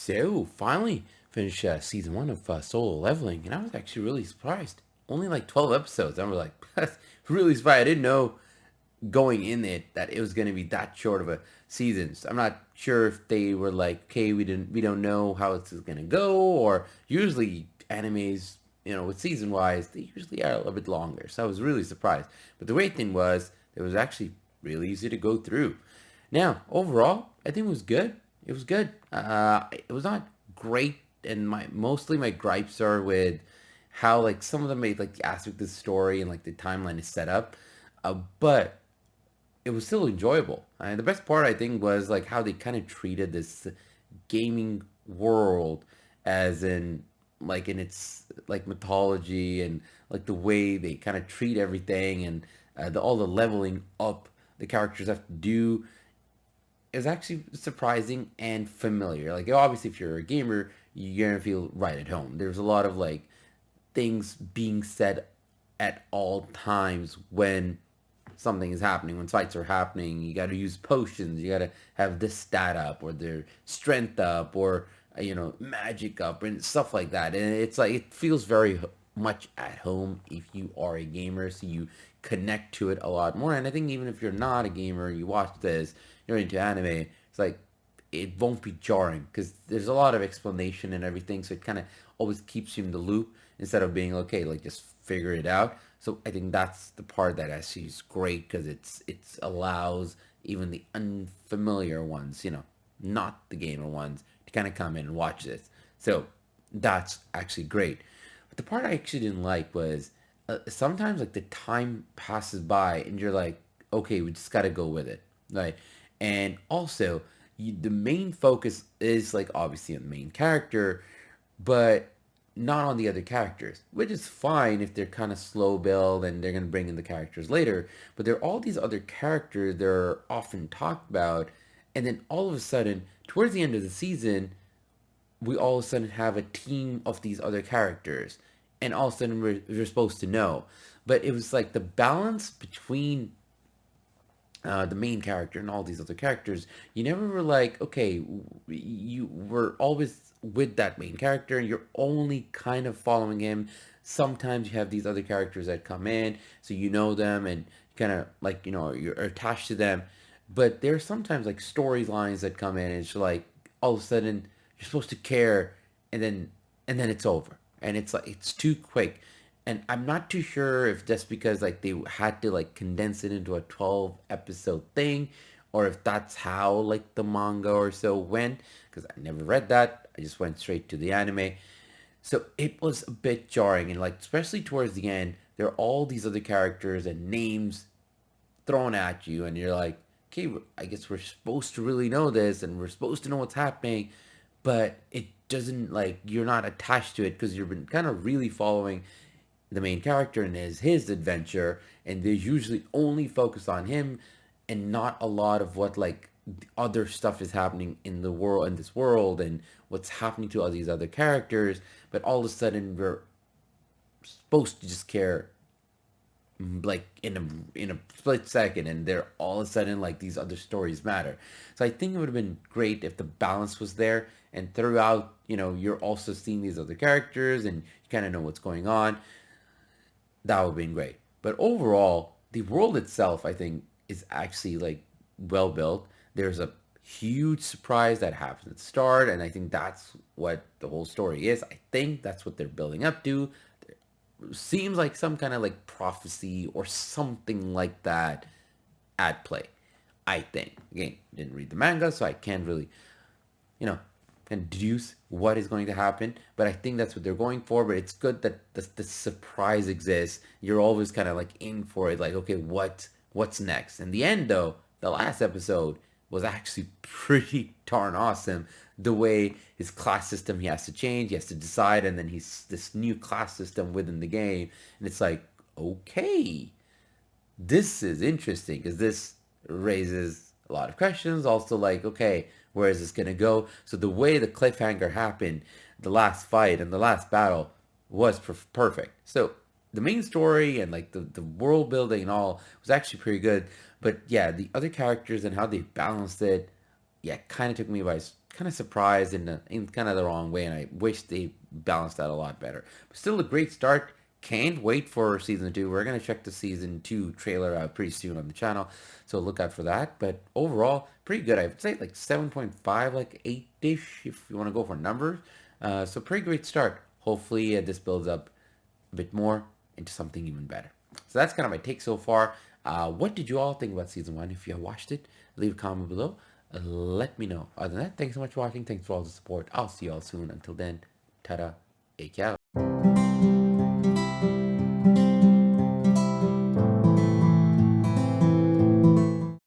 So, finally finished season 1 of Solo Leveling, and I was actually really surprised. Only like 12 episodes. I was like, really surprised. I didn't know going in it that it was going to be that short of a season. So I'm not sure if they were like, okay, we don't know how it's going to go, or usually animes, with season wise, they usually are a little bit longer. So I was really surprised. But the great thing was it was actually really easy to go through. Now, overall, I think it was good. It was good. It was not great, and mostly my gripes are with how like some of them made like the aspect of the story and like the timeline is set up. But it was still enjoyable. And the best part I think was like how they kind of treated this gaming world as in like in its like mythology and like the way they kind of treat everything and all the leveling up the characters have to do is actually surprising and familiar. Like obviously if you're a gamer, you're gonna feel right at home. There's a lot of like things being said at all times when something is happening, when fights are happening. You got to use potions, you got to have this stat up or their strength up or magic up and stuff like that. And it's like it feels very much at home if you are a gamer, so you connect to it a lot more. And I think even if you're not a gamer, you watch this, you're into anime, it's like it won't be jarring because there's a lot of explanation and everything, so it kind of always keeps you in the loop instead of being okay, like just figure it out. So I think that's the part that actually is great because it's allows even the unfamiliar ones, not the gamer ones, to kind of come in and watch this. So that's actually great. But the part I actually didn't like was sometimes like the time passes by and you're like, okay, we just got to go with it, right? And also, the main focus is like obviously on the main character, but not on the other characters, which is fine if they're kind of slow build and they're going to bring in the characters later. But there are all these other characters that are often talked about, and then all of a sudden, towards the end of the season, we all of a sudden have a team of these other characters, and all of a sudden we're supposed to know. But it was like the balance between the main character and all these other characters, you never were like, okay, you were always with that main character and you're only kind of following him. Sometimes you have these other characters that come in, so you know them and kind of like, you're attached to them. But there are sometimes like storylines that come in and it's like all of a sudden you're supposed to care and then it's over. And it's like it's too quick, and I'm not too sure if that's because like they had to like condense it into a 12 episode thing, or if that's how like the manga or so went. Because I never read that, I just went straight to the anime. So it was a bit jarring, and like especially towards the end, there are all these other characters and names thrown at you, and you're like, okay, I guess we're supposed to really know this, and we're supposed to know what's happening, but it doesn't like you're not attached to it because you've been kind of really following the main character and his adventure, and they usually only focus on him and not a lot of what like the other stuff is happening in the world, in this world, and what's happening to all these other characters. But all of a sudden we're supposed to just care like in a split second, and they're all of a sudden like these other stories matter. So I think it would have been great if the balance was there, and throughout, you're also seeing these other characters and you kind of know what's going on. That would have been great. But overall, the world itself, I think, is actually like well built. There's a huge surprise that happens at the start, and I think that's what the whole story is. I think that's what they're building up to. Seems like some kind of like prophecy or something like that at play. I think. Again, didn't read the manga, so I can't really, you know, can deduce what is going to happen. But I think that's what they're going for. But it's good that the surprise exists. You're always kind of like in for it. Like, okay, what's next? In the end, though, the last episode was actually pretty darn awesome. The way his class system he has to change, he has to decide, and then he's this new class system within the game, and it's like, okay, this is interesting because this raises a lot of questions. Also, like, okay, where is this gonna go? So the way the cliffhanger happened, the last fight and the last battle was perfect. So the main story and like the world building and all was actually pretty good. But yeah, the other characters and how they balanced it, yeah, kind of took me by kind of surprised in kind of the wrong way, and I wish they balanced that a lot better. But still a great start. Can't wait for season 2. We're gonna check the season 2 trailer out pretty soon on the channel, so look out for that. But overall, pretty good. I would say like 7.5, like 8-ish if you want to go for numbers. So pretty great start. Hopefully this builds up a bit more into something even better. So that's kind of my take so far. What did you all think about season 1? If you have watched it, leave a comment below. Let me know. Other than that, thanks so much for watching. Thanks for all the support. I'll see you all soon. Until then, ta-da, out.